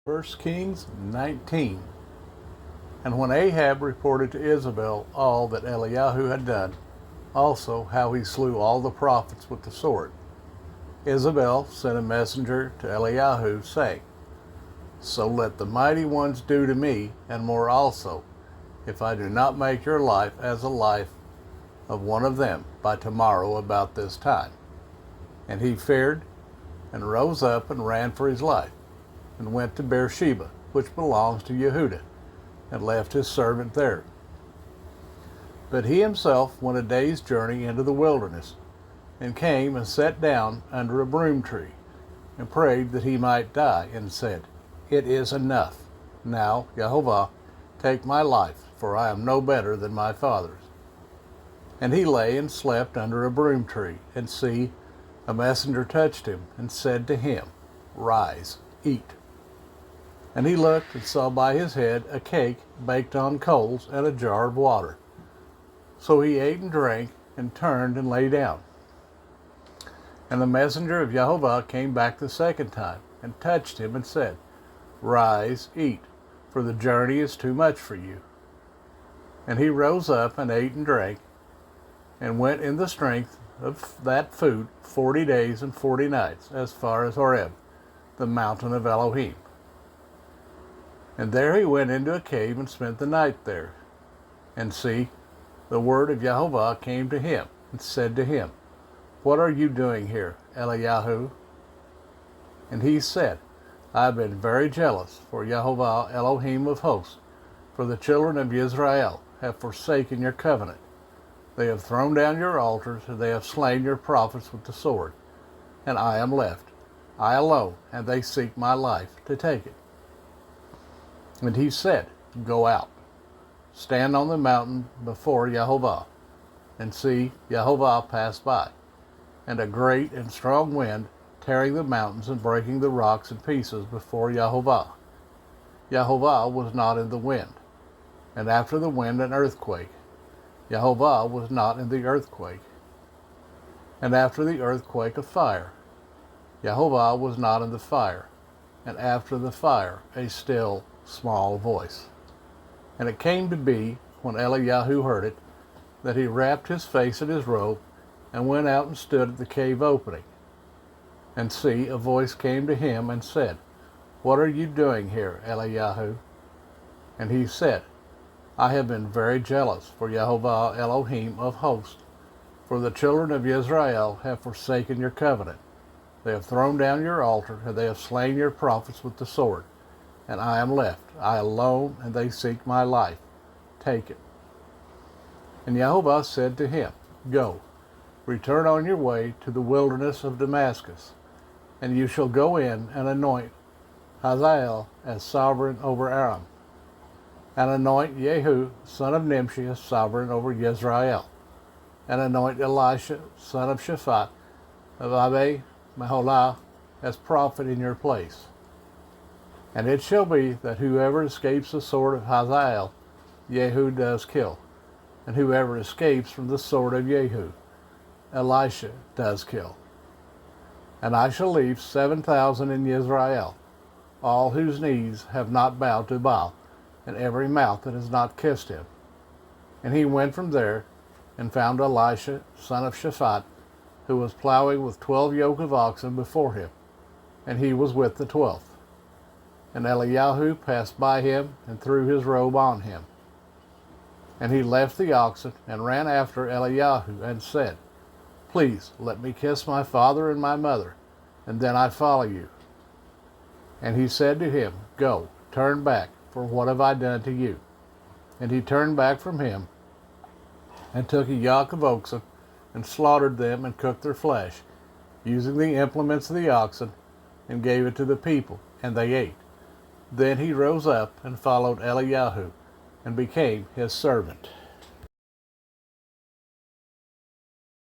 1 Kings 19. And when Ahab reported to Isabel all that Eliyahu had done, also how he slew all the prophets with the sword, Isabel sent a messenger to Eliyahu, saying, So let the mighty ones do to me, and more also, if I do not make your life as the life of one of them by tomorrow about this time. And he feared, and rose up and ran for his life, and went to Beersheba, which belongs to Yehudah, and left his servant there. But he himself went a day's journey into the wilderness, and came and sat down under a broom tree, and prayed that he might die, and said, It is enough. Now, Jehovah, take my life, for I am no better than my fathers. And he lay and slept under a broom tree, and see, a messenger touched him, and said to him, Rise, eat. And he looked and saw by his head a cake baked on coals and a jar of water. So he ate and drank, and turned and lay down. And the messenger of Jehovah came back the second time, and touched him, and said, Rise, eat, for the journey is too much for you. And he rose up and ate and drank, and went in the strength of that food 40 days and 40 nights, as far as Horeb, the mountain of Elohim. And there he went into a cave and spent the night there. And see, the word of Jehovah came to him, and said to him, What are you doing here, Eliyahu? And he said, I have been very jealous for Jehovah Elohim of hosts, for the children of Israel have forsaken your covenant. They have thrown down your altars, and they have slain your prophets with the sword. And I am left, I alone, and they seek my life to take it. And he said, Go out, stand on the mountain before Jehovah. And see, Jehovah passed by, and a great and strong wind tearing the mountains and breaking the rocks in pieces before Jehovah. Jehovah was not in the wind, and after the wind an earthquake. Jehovah was not in the earthquake, and after the earthquake a fire. Jehovah was not in the fire, and after the fire a still small voice. And it came to be, when Eliyahu heard it, that he wrapped his face in his robe, and went out and stood at the cave opening. And see, a voice came to him and said, What are you doing here, Eliyahu? And he said, I have been very jealous for Jehovah Elohim of hosts, for the children of Israel have forsaken your covenant. They have thrown down your altar, and they have slain your prophets with the sword. And I am left, I alone, and they seek my life. Take it. And Jehovah said to him, Go, return on your way to the wilderness of Damascus, and you shall go in and anoint Hazael as sovereign over Aram, and anoint Jehu, son of Nimshi, as sovereign over Yisrael, and anoint Elisha, son of Shaphat, of Abbe Meholah, as prophet in your place. And it shall be that whoever escapes the sword of Hazael, Jehu does kill, and whoever escapes from the sword of Jehu, Elisha does kill. And I shall leave 7,000 in Israel, all whose knees have not bowed to Baal, and every mouth that has not kissed him. And he went from there, and found Elisha, son of Shaphat, who was plowing with 12 yoke of oxen before him, and he was with the 12th. And Eliyahu passed by him, and threw his robe on him. And he left the oxen, and ran after Eliyahu, and said, Please let me kiss my father and my mother, and then I follow you. And he said to him, Go, turn back, for what have I done to you? And he turned back from him, and took a yoke of oxen, and slaughtered them, and cooked their flesh, using the implements of the oxen, and gave it to the people, and they ate. Then he rose up and followed Eliyahu, and became his servant.